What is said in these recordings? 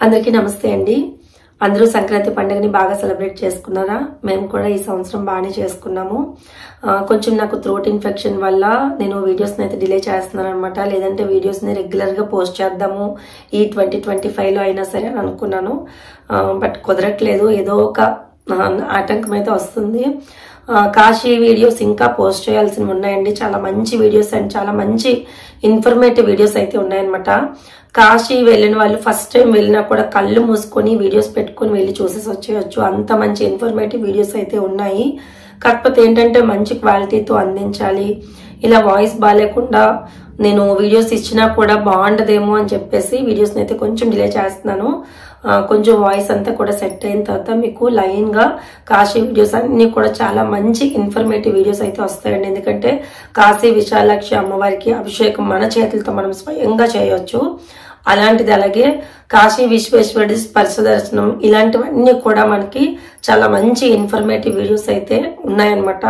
అందరికీ నమస్తే అండి. అందరూ సంక్రాంతి పండుగని బాగా సెలబ్రేట్ చేసుకున్నారా? మేము కూడా ఈ సంవత్సరం బాగానే చేసుకున్నాము. కొంచెం నాకు థ్రోట్ ఇన్ఫెక్షన్ వల్ల నేను వీడియోస్ని అయితే డిలే చేస్తున్నాను అనమాట. లేదంటే వీడియోస్ని రెగ్యులర్గా పోస్ట్ చేద్దాము ఈ 2025లో అయినా సరే అని అనుకున్నాను. బట్ కుదరట్లేదు, ఏదో ఒక ఆటంకం అయితే వస్తుంది. కాశీ వీడియోస్ ఇంకా పోస్ట్ చేయాల్సినవి ఉన్నాయండి. చాలా మంచి వీడియోస్ అండ్ చాలా మంచి ఇన్ఫర్మేటివ్ వీడియోస్ అయితే ఉన్నాయన్నమాట. కాశీ వెళ్ళిన వాళ్ళు ఫస్ట్ టైం వెళ్ళినా కూడా కళ్ళు మూసుకొని వీడియోస్ పెట్టుకుని వెళ్ళి చూసేసి వచ్చేయచ్చు. అంత మంచి ఇన్ఫర్మేటివ్ వీడియోస్ అయితే ఉన్నాయి. కాకపోతే ఏంటంటే మంచి క్వాలిటీతో అందించాలి. ఇలా వాయిస్ బాగాలేకుండా నేను వీడియోస్ ఇచ్చినా కూడా బాగుండదేమో అని చెప్పేసి వీడియోస్ని అయితే కొంచెం డిలే చేస్తున్నాను. కొంచెం వాయిస్ అంతా కూడా సెట్ అయిన తర్వాత మీకు లైన్ గా కాశీ వీడియోస్ అన్ని కూడా చాలా మంచి ఇన్ఫర్మేటివ్ వీడియోస్ అయితే వస్తాయండి. ఎందుకంటే కాశీ విశాలాక్షి అమ్మవారికి అభిషేకం మన చేతులతో మనం స్వయంగా చేయొచ్చు. అలాంటిది అలాగే కాశీ విశ్వేశ్వరుడి స్పర్శ దర్శనం ఇలాంటివన్నీ కూడా మనకి చాలా మంచి ఇన్ఫర్మేటివ్ వీడియోస్ అయితే ఉన్నాయన్నమాట.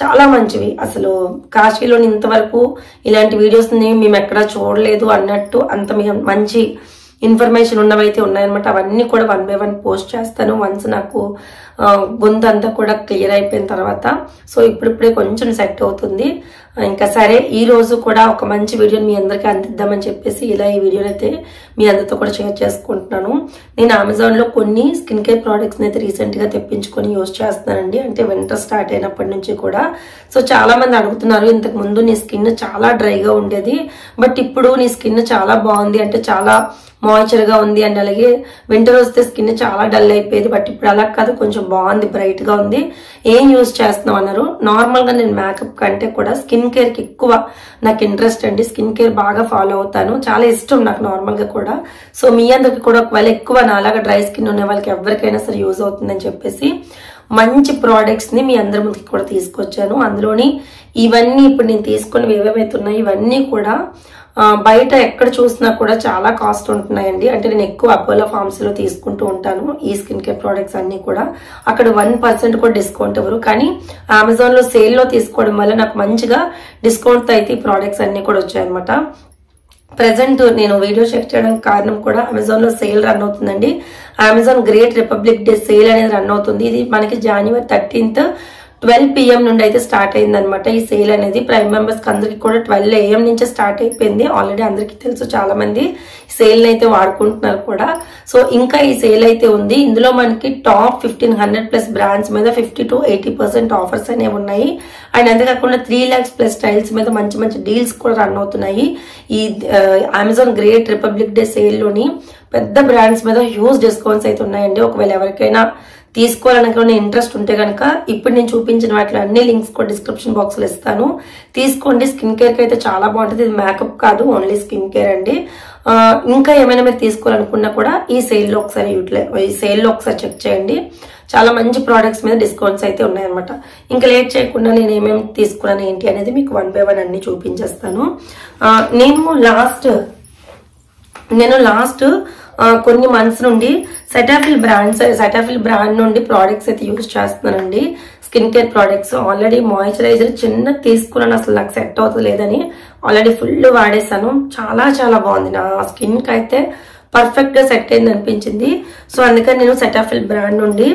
చాలా మంచివి. అసలు కాశీలోని ఇంతవరకు ఇలాంటి వీడియోస్ ని మేము ఎక్కడా చూడలేదు అన్నట్టు అంత మంచి ఇన్ఫర్మేషన్ ఉన్నవైతే ఉన్నాయన్నమాట. అవన్నీ కూడా 1 by 1 పోస్ట్ చేస్తాను వన్స్ నాకు గొంతు అంతా కూడా క్లియర్ అయిపోయిన తర్వాత. సో ఇప్పుడిప్పుడే కొంచెం సెట్ అవుతుంది. ఇంకా సరే, ఈ రోజు కూడా ఒక మంచి వీడియోని మీ అందరికీ అందిద్దామని చెప్పేసి ఇలా ఈ వీడియోని అయితే మీ అందరితో కూడా షేర్ చేసుకుంటున్నాను. నేను అమెజాన్ లో కొన్ని స్కిన్ కేర్ ప్రోడక్ట్స్ అయితే రీసెంట్ గా తెప్పించుకొని యూజ్ చేస్తున్నానండి. అంటే వింటర్ స్టార్ట్ అయినప్పటి నుంచి కూడా. సో చాలా మంది అడుగుతున్నారు, ఇంతకు ముందు నీ స్కిన్ చాలా డ్రైగా ఉండేది, బట్ ఇప్పుడు నీ స్కిన్ చాలా బాగుంది, అంటే చాలా మాయిశ్చర్ గా ఉంది, అండ్ అలాగే వింటర్ వస్తే స్కిన్ చాలా డల్ అయిపోయేది, బట్ ఇప్పుడు అలా కాదు, కొంచెం బాగుంది, బ్రైట్ గా ఉంది, ఏం యూజ్ చేస్తున్నావు అన్నారు. నార్మల్ గా నేను మేకప్ కంటే కూడా స్కిన్ కేర్ కి ఎక్కువ నాకు ఇంట్రెస్ట్ అండి. స్కిన్ కేర్ బాగా ఫాలో అవుతాను, చాలా ఇష్టం నాకు నార్మల్ గా కూడా. సో మీ అందరికి కూడా ఒకవేళ ఎక్కువ నాలాగా డ్రై స్కిన్ ఉన్న వాళ్ళకి ఎవరికైనా సరే యూజ్ అవుతుందని చెప్పేసి మంచి ప్రోడక్ట్స్ ని మీ అందరి ముందుకి కూడా తీసుకొచ్చాను. అందులోని ఇవన్నీ ఇప్పుడు నేను తీసుకుని ఏవేవైతే ఉన్నాయి ఇవన్నీ కూడా బయట ఎక్కడ చూసినా కూడా చాలా కాస్ట్ ఉంటున్నాయండి. అంటే నేను ఎక్కువ అపోలో ఫార్మ్స్ లో తీసుకుంటూ ఉంటాను ఈ స్కిన్ కేర్ ప్రోడక్ట్స్ అన్ని కూడా. అక్కడ 1% కూడా డిస్కౌంట్ ఇవ్వరు, కానీ అమెజాన్ లో సేల్ లో తీసుకోవడం వల్ల నాకు మంచిగా డిస్కౌంట్ తో అయితే ఈ ప్రోడక్ట్స్ అన్ని కూడా వచ్చాయన్నమాట. ప్రెసెంట్ నేను వీడియో షేర్ చేయడానికి కారణం కూడా అమెజాన్ లో సేల్ రన్ అవుతుందండి. Amazon great republic day sale అనేది రన్ అవుతుంది. ఇది మనకి January 13th 12 PM నుండి అయితే స్టార్ట్ అయింది అనమాట ఈ సేల్ అనేది. ప్రైమ్ మెంబర్స్ కి అందరికి కూడా 12 AM నుంచి స్టార్ట్ అయిపోయింది. ఆల్రెడీ అందరికి తెలుసు, చాలా మంది సేల్ అయితే వాడుకుంటున్నారు కూడా. సో ఇంకా ఈ సేల్ అయితే ఉంది. ఇందులో మనకి టాప్ 1500+ బ్రాండ్స్ మీద 50 to 80% ఆఫర్స్ అనేవి ఉన్నాయి. అండ్ అంతేకాకుండా 3 lakhs+ స్టైల్స్ మీద మంచి మంచి డీల్స్ కూడా రన్ అవుతున్నాయి. ఈ Amazon great republic day sale లోని పెద్ద బ్రాండ్స్ మీద హ్యూజ్ డిస్కౌంట్స్ అయితే ఉన్నాయండి. ఒకవేళ ఎవరికైనా తీసుకోవాలనుకునే ఇంట్రెస్ట్ ఉంటే కనుక ఇప్పుడు నేను చూపించిన వాటిలో అన్ని లింక్స్ కూడా డిస్క్రిప్షన్ బాక్స్ లో ఇస్తాను, తీసుకోండి. స్కిన్ కేర్ కి అయితే చాలా బాగుంటుంది. ఇది మేకప్ కాదు, ఓన్లీ స్కిన్ కేర్ అండి. ఇంకా ఏమైనా మీరు తీసుకోవాలనుకున్నా కూడా ఈ సేల్ లో ఒకసారి చెక్ చేయండి. చాలా మంచి ప్రోడక్ట్స్ మీద డిస్కౌంట్స్ అయితే ఉన్నాయన్నమాట. ఇంకా లేట్ చేయకుండా నేను ఏమేమి తీసుకున్నాను ఏంటి అనేది మీకు 1 by 1 అన్ని చూపించేస్తాను. నేను లాస్ట్ కొన్ని మంత్స్ నుండి సెటాఫిల్ బ్రాండ్ నుండి ప్రోడక్ట్స్ అయితే యూజ్ చేస్తున్నానండి. Skin care products already moisturiser చిన్న తీసుకున్నాను, అసలు నాకు సెట్ అవుతుంది లేదని ఆల్రెడీ ఫుల్ వాడేసాను. చాలా చాలా బాగుంది, నా స్కిన్ కి అయితే పర్ఫెక్ట్ గా సెట్ అయింది అనిపించింది. సో అందుకని నేను సెటాఫిల్ బ్రాండ్ నుండి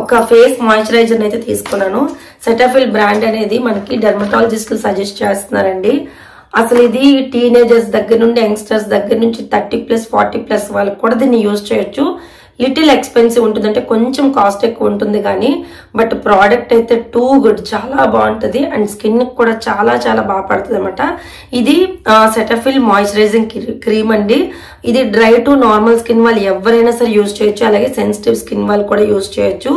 ఒక ఫేస్ మాయిశ్చరైజర్ అయితే తీసుకున్నాను. సెటాఫిల్ బ్రాండ్ అనేది మనకి డెర్మటాలజిస్టులు సజెస్ట్ చేస్తున్నారండి. అసలు ఇది టీనేజర్స్ దగ్గర నుండి యంగ్స్టర్స్ దగ్గర నుంచి 30+ 40+ వాళ్ళకి కూడా దీన్ని యూజ్ చేయొచ్చు. లిటిల్ ఎక్స్పెన్సివ్ ఉంటుంది, అంటే కొంచెం కాస్ట్ ఎక్కువ ఉంటుంది కానీ బట్ ప్రోడక్ట్ అయితే టూ గుడ్, చాలా బాగుంటుంది అండ్ స్కిన్ కూడా చాలా చాలా బాగా పడుతుంది అనమాట. ఇది సెటాఫిల్ మాయిశ్చరైజింగ్ క్రీమ్ అండి. ఇది డ్రై టు నార్మల్ స్కిన్ వాళ్ళు ఎవరైనా సరే యూజ్ చేయొచ్చు, అలాగే సెన్సిటివ్ స్కిన్ వాళ్ళు కూడా యూజ్ చేయొచ్చు.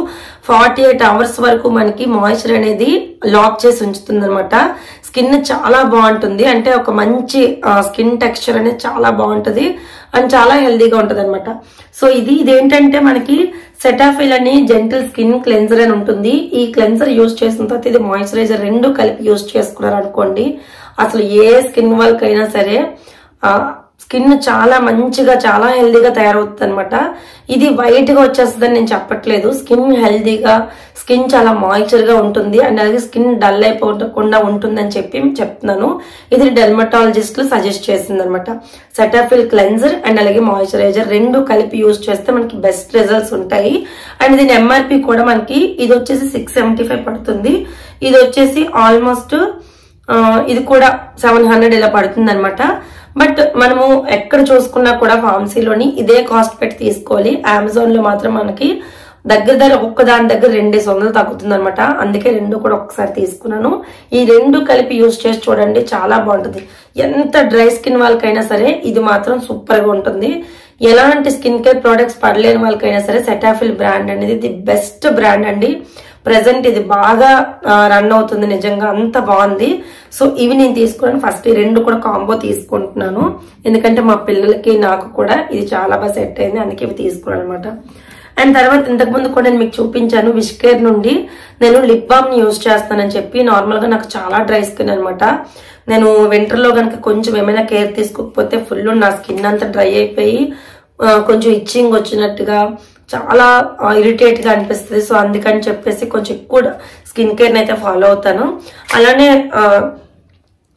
48 hours వరకు మనకి మాయిశ్చర్ అనేది లాక్ చేసి ఉంచుతుంది అనమాట. స్కిన్ చాలా బాగుంటుంది, అంటే ఒక మంచి స్కిన్ టెక్స్చర్ అనేది చాలా బాగుంటుంది అండ్ చాలా హెల్దీగా ఉంటది అనమాట. సో ఇదేంటంటే మనకి సెటాఫిల్ అని జెంటిల్ స్కిన్ క్లెన్జర్ అని ఉంటుంది. ఈ క్లెన్జర్ యూజ్ చేసిన తర్వాత ఇది మాయిశ్చరైజర్ రెండు కలిపి యూజ్ చేసుకున్నారు అనుకోండి, అసలు ఏ స్కిన్ వాళ్ళకైనా సరే స్కిన్ చాలా మంచిగా చాలా హెల్దీగా తయారవుతుంది అనమాట. ఇది వైట్ గా వచ్చేస్తుందని నేను చెప్పట్లేదు. స్కిన్ హెల్దీగా, స్కిన్ చాలా మాయిశ్చర్ గా ఉంటుంది అండ్ అలాగే స్కిన్ డల్ అయిపోకుండా ఉంటుందని చెప్తున్నాను. ఇది డెర్మటాలజిస్టులు సజెస్ట్ చేసింది అనమాట. సెటాఫిల్ క్లెన్జర్ అండ్ అలాగే మాయిశ్చరైజర్ రెండు కలిపి యూజ్ చేస్తే మనకి బెస్ట్ రిజల్ట్స్ ఉంటాయి. అండ్ దీని ఎంఆర్పి కూడా మనకి ఇది వచ్చేసి 675 పడుతుంది. ఇది వచ్చేసి ఆల్మోస్ట్ ఇది కూడా 700 ఇలా పడుతుంది అనమాట. బట్ మనము ఎక్కడ చూసుకున్నా కూడా ఫార్మసీలోని ఇదే కాస్ట్ పెట్టి తీసుకోవాలి. అమెజాన్ లో మాత్రం మనకి దగ్గర ఒక్క దాని దగ్గర 200 తగ్గుతుంది అనమాట. అందుకే రెండు కూడా ఒకసారి తీసుకున్నాను. ఈ రెండు కలిపి యూజ్ చేసి చూడండి, చాలా బాగుంటుంది. ఎంత డ్రై స్కిన్ వాళ్ళకైనా సరే ఇది మాత్రం సూపర్ గా ఉంటుంది. ఎలాంటి స్కిన్ కేర్ ప్రొడక్ట్స్ పడలేని వాళ్ళకైనా సరే సెటాఫిల్ బ్రాండ్ అనేది ది బెస్ట్ బ్రాండ్ అండి. ప్రెసెంట్ ఇది బాగా రన్ అవుతుంది, నిజంగా అంత బాగుంది. సో ఇవి నేను తీసుకున్నాను. ఫస్ట్ ఈ రెండు కూడా కాంబో తీసుకుంటున్నాను, ఎందుకంటే మా పిల్లలకి నాకు కూడా ఇది చాలా బాగా సెట్ అయింది, అందుకే ఇవి తీసుకున్నాను అనమాట. అండ్ తర్వాత ఇంతకు ముందు కూడా నేను మీకు చూపించాను, విష్కేర్ నుండి నేను లిప్ బామ్ ని యూజ్ చేస్తానని చెప్పి. నార్మల్ గా నాకు చాలా డ్రై స్కిన్ అనమాట. నేను వింటర్ లో కనుక కొంచెం ఏమైనా కేర్ తీసుకోకపోతే ఫుల్ నా స్కిన్ అంతా డ్రై అయిపోయి కొంచెం ఇచ్చింగ్ వచ్చినట్టుగా చాలా ఇరిటేట్ గా అనిపిస్తుంది. సో అందుకని చెప్పేసి కొంచెం ఎక్కువ స్కిన్ కేర్ అయితే ఫాలో అవుతాను. అలానే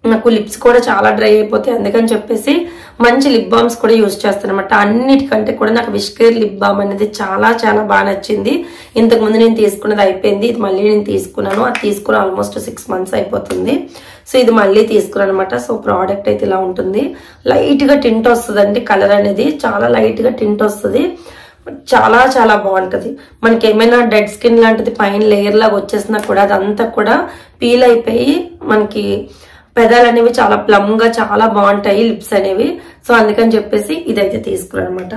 నాకు లిప్స్ కూడా చాలా డ్రై అయిపోతాయి, అందుకని చెప్పేసి మంచి లిప్ బామ్స్ కూడా యూజ్ చేస్తాను అనమాట. అన్నిటికంటే కూడా నాకు విష్కేర్ లిప్ బామ్ అనేది చాలా చాలా బాగా నచ్చింది. ఇంతకు ముందు నేను తీసుకున్నది అయిపోయింది, ఇది మళ్ళీ నేను తీసుకున్నాను. అది తీసుకుని ఆల్మోస్ట్ 6 months అయిపోతుంది. సో ఇది మళ్ళీ తీసుకున్నాను అనమాట. సో ప్రోడక్ట్ అయితే ఇలా ఉంటుంది. లైట్ గా టింట్ వస్తుంది, కలర్ అనేది చాలా లైట్ గా టింట్ వస్తుంది. చాలా చాలా బాగుంటది. మనకి ఏమైనా డెడ్ స్కిన్ లాంటిది పైన లేయర్ లాగా వచ్చేసినా కూడా అదంతా కూడా పీల్ అయిపోయి మనకి పెదాలు అనేవి చాలా ప్లమ్ గా చాలా బాగుంటాయి, లిప్స్ అనేవి. సో అందుకని చెప్పేసి ఇదైతే తీసుకున్నాను అనమాట.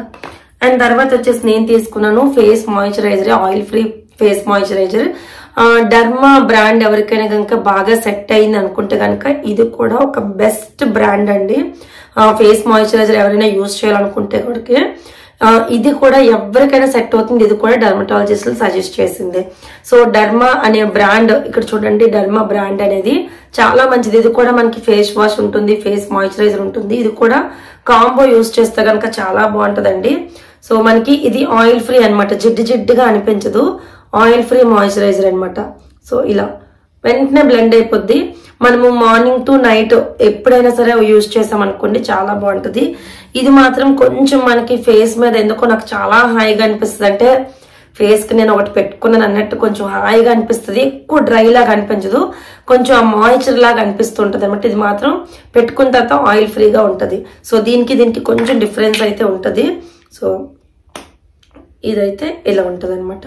అండ్ తర్వాత వచ్చేసి నేను తీసుకున్నాను face moisturiser, oil free face moisturiser. Derma brand ఎవరికైనా కనుక బాగా సెట్ అయింది అనుకుంటే కనుక ఇది కూడా ఒక బెస్ట్ బ్రాండ్ అండి. ఫేస్ మాయిశ్చరైజర్ ఎవరైనా యూజ్ చేయాలనుకుంటే కూడా ఇది కూడా ఎవరికైనా సెట్ అవుతుంది. ఇది కూడా డర్మటాలజిస్టులు సజెస్ట్ చేసింది. సో డర్మా అనే బ్రాండ్ ఇక్కడ చూడండి, డర్మా బ్రాండ్ అనేది చాలా మంచిది. ఇది కూడా మనకి ఫేస్ వాష్ ఉంటుంది, ఫేస్ మాయిశ్చరైజర్ ఉంటుంది. ఇది కూడా కాంబో యూజ్ చేస్తే కనుక చాలా బాగుంటదండి. సో మనకి ఇది ఆయిల్ ఫ్రీ అనమాట, జిడ్డుగా అనిపించదు, ఆయిల్ ఫ్రీ మాయిశ్చరైజర్ అనమాట. సో ఇలా వెంటనే బ్లెండ్ అయిపోద్ది. మనము మార్నింగ్ టు నైట్ ఎప్పుడైనా సరే యూజ్ చేసాం అనుకోండి, చాలా బాగుంటుంది. ఇది మాత్రం కొంచెం మనకి ఫేస్ మీద ఎందుకో నాకు చాలా హాయిగా అనిపిస్తుంది. అంటే ఫేస్ కి నేను ఒకటి పెట్టుకున్నాను అన్నట్టు కొంచెం హాయిగా అనిపిస్తుంది. ఎక్కువ డ్రై లాగా అనిపించదు, కొంచెం ఆ మాయిశ్చర్ లాగా అనిపిస్తుంటది అనమాట. ఇది మాత్రం పెట్టుకున్న తర్వాత ఆయిల్ ఫ్రీగా ఉంటది. సో దీనికి కొంచెం డిఫరెన్స్ అయితే ఉంటది. సో ఇదైతే ఇలా ఉంటది అనమాట.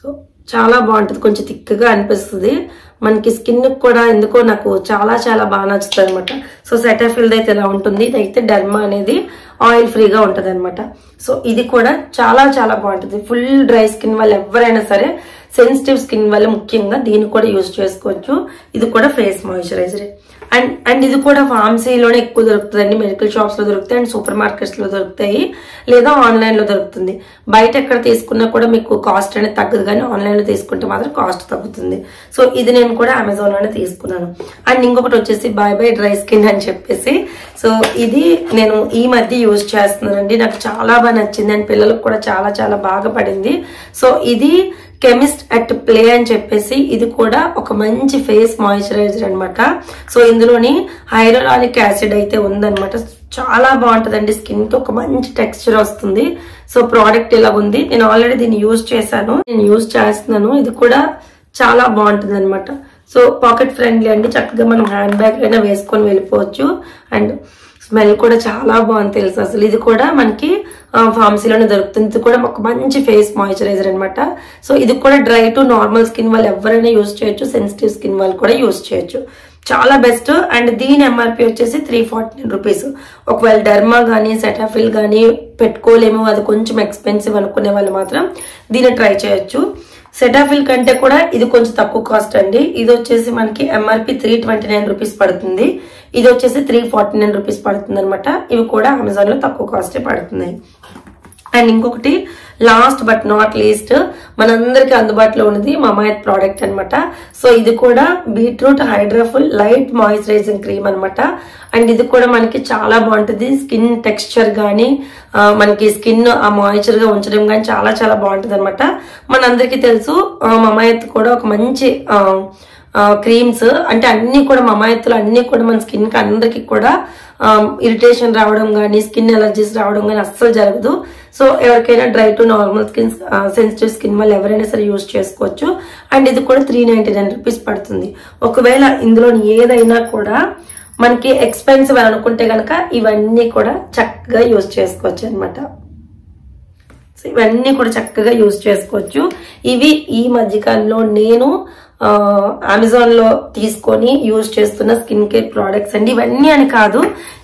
సో చాలా బాగుంటది, కొంచెం థిక్గా అనిపిస్తుంది. మనకి స్కిన్ కూడా ఎందుకో నాకు చాలా చాలా బాగా నచ్చుతుంది అనమాట. సో సెటాఫిల్ అయితే ఇలా ఉంటుంది. ఇదైతే డర్మా అనేది ఆయిల్ ఫ్రీగా ఉంటది అనమాట. సో ఇది కూడా చాలా చాలా బాగుంటుంది. ఫుల్ డ్రై స్కిన్ వాళ్ళు ఎవరైనా సరే, సెన్సిటివ్ స్కిన్ వాళ్ళు ముఖ్యంగా దీన్ని కూడా యూజ్ చేసుకోవచ్చు. ఇది కూడా ఫేస్ మాయిశ్చరైజర్. అండ్ ఇది కూడా ఫార్మసీలోనే ఎక్కువ దొరుకుతుందండి, మెడికల్ షాప్స్ లో దొరుకుతాయి అండ్ సూపర్ మార్కెట్స్ లో దొరుకుతాయి, లేదా ఆన్లైన్ లో దొరుకుతుంది. బయట ఎక్కడ తీసుకున్నా కూడా మీకు కాస్ట్ అనేది తగ్గదు, కానీ ఆన్లైన్ లో తీసుకుంటే మాత్రం కాస్ట్ తగ్గుతుంది. సో ఇది నేను కూడా అమెజాన్ లోనే తీసుకున్నాను. అండ్ ఇంకొకటి వచ్చేసి బై బై డ్రై స్కిన్ అని చెప్పేసి. సో ఇది నేను ఈ మధ్య యూజ్ చేస్తున్నానండి, నాకు చాలా బాగా నచ్చింది అండ్ పిల్లలకు కూడా చాలా చాలా బాగా పడింది. సో ఇది కెమిస్ట్ అట్ ప్లే అని చెప్పేసి, ఇది కూడా ఒక మంచి ఫేస్ మాయిశ్చరైజర్ అనమాట. సో ఇందులోని హైరోలానిక్ యాసిడ్ అయితే ఉందన్నమాట. చాలా బాగుంటదండి, స్కిన్ కి ఒక మంచి టెక్స్చర్ వస్తుంది. సో ప్రోడక్ట్ ఇలా ఉంది. నేను ఆల్రెడీ దీన్ని యూజ్ చేశాను, నేను యూజ్ చేస్తున్నాను. ఇది కూడా చాలా బాగుంటుంది అనమాట. సో పాకెట్ ఫ్రెండ్లీ అండి, చక్కగా మనం హ్యాండ్ బ్యాగ్ అయినా వేసుకొని వెళ్ళిపోవచ్చు. అండ్ స్మెల్ కూడా చాలా బాగుంది తెలుసు అసలు. ఇది కూడా మనకి ఫార్మసీలోనే దొరుకుతుంది. ఇది కూడా ఒక మంచి ఫేస్ మాయిశ్చరైజర్ అనమాట. సో ఇది కూడా డ్రై టు నార్మల్ స్కిన్ వాళ్ళు ఎవరైనా యూజ్ చేయొచ్చు, సెన్సిటివ్ స్కిన్ వాళ్ళు కూడా యూజ్ చేయొచ్చు, చాలా బెస్ట్. అండ్ దీని ఎంఆర్పి వచ్చేసి 349 రూపీస్. ఒకవేళ డర్మా గానీ సెటాఫిల్ గానీ పెట్టుకోలేము, అది కొంచెం ఎక్స్పెన్సివ్ అనుకునే వాళ్ళు మాత్రం దీన్ని ట్రై చేయొచ్చు. సెటాఫిల్ కంటే కూడా ఇది కొంచెం తక్కువ కాస్ట్ అండి. ఇది వచ్చేసి మనకి ఎంఆర్పి 329 రూపీస్ పడుతుంది, ఇది వచ్చేసి 349 రూపీస్ పడుతుంది అనమాట. ఇవి కూడా అమెజాన్ లో తక్కువ కాస్టే పడుతున్నాయి. అండ్ ఇంకొకటి లాస్ట్ బట్ నాట్ లీస్ట్ మనందరికి అందుబాటులో ఉన్నది మమాయత్ ప్రోడక్ట్ అనమాట. సో ఇది కూడా బీట్రూట్ హైడ్రాఫుల్ లైట్ మాయిశ్చరైజింగ్ క్రీమ్ అనమాట. అండ్ ఇది కూడా మనకి చాలా బాగుంటుంది. స్కిన్ టెక్స్చర్ గానీ మనకి స్కిన్ ఆ మాయిశ్చర్ గా ఉంచడం గానీ చాలా చాలా బాగుంటుంది అనమాట. మనందరికీ తెలుసు మమాయత్ కూడా ఒక మంచి క్రీమ్స్ అంటే అన్ని కూడా మమాయత్తులు అన్ని కూడా మన స్కిన్ కి అందరికి కూడా ఇరిటేషన్ రావడం కానీ స్కిన్ ఎలర్జీస్ రావడం కానీ అస్సలు జరగదు. సో ఎవరికైనా dry to normal skin sensitive skin వాళ్ళు ఎవరైనా సరే యూజ్ చేసుకోవచ్చు. అండ్ ఇది కూడా 399 రూపీస్ పడుతుంది. ఒకవేళ ఇందులో ఏదైనా కూడా మనకి ఎక్స్పెన్సివ్ అని అనుకుంటే గనక ఇవన్నీ కూడా చక్కగా యూజ్ చేసుకోవచ్చు అనమాట. ఇవన్నీ కూడా చక్కగా యూజ్ చేసుకోవచ్చు. ఇవి ఈ మధ్యకాలంలో నేను అమెజాన్ లో తీసుకొని యూజ్ చేస్తున్న స్కిన్ కేర్ ప్రోడక్ట్స్ అండి. ఇవన్నీ అని కాదు,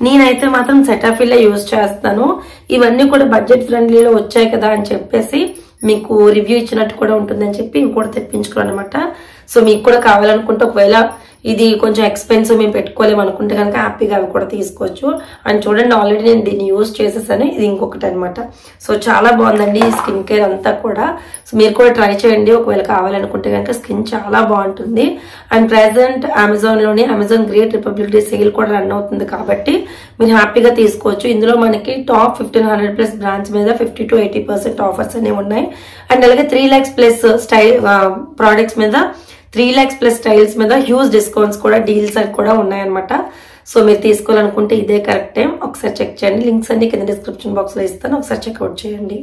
నేనైతే మాత్రం సెటాఫిల్ యూజ్ చేస్తాను. ఇవన్నీ కూడా బడ్జెట్ ఫ్రెండ్లీలో వచ్చాయి కదా అని చెప్పేసి మీకు రివ్యూ ఇచ్చినట్టు కూడా ఉంటుందని చెప్పి ఇవి కూడా తెప్పించుకోవాలి అనమాట. సో మీకు కూడా కావాలనుకుంటే ఒకవేళ ఇది కొంచెం ఎక్స్పెన్సివ్ మేము పెట్టుకోలేము అనుకుంటే కనుక హ్యాపీగా అవి కూడా తీసుకోవచ్చు. అండ్ చూడండి ఆల్రెడీ నేను దీన్ని యూజ్ చేసేసాను. ఇది ఇంకొకటి అనమాట. సో చాలా బాగుందండి ఈ స్కిన్ కేర్ అంతా కూడా. సో మీరు కూడా ట్రై చేయండి ఒకవేళ కావాలనుకుంటే కనుక. స్కిన్ చాలా బాగుంటుంది. అండ్ ప్రెసెంట్ అమెజాన్ లోనే Amazon great republic day sale కూడా రన్ అవుతుంది కాబట్టి మీరు హ్యాపీగా తీసుకోవచ్చు. ఇందులో మనకి టాప్ 1500+ బ్రాండ్స్ మీద 50 to 80% ఆఫర్స్ అనేవి ఉన్నాయి. అండ్ అలాగే 3 lakhs+ స్టైల్ ప్రోడక్ట్స్ మీద 3 lakhs+ స్టైల్స్ మీద హ్యూజ్ డిస్కౌంట్స్ కూడా డీల్స్ అని కూడా ఉన్నాయన్నమాట. సో మీరు తీసుకోవాలనుకుంటే ఇదే కరెక్ట్ టైం. ఒకసారి చెక్ చేయండి. లింక్స్ అన్ని కింద డిస్క్రిప్షన్ బాక్స్ లో ఇస్తాను. ఒకసారి చెక్అవుట్ చేయండి.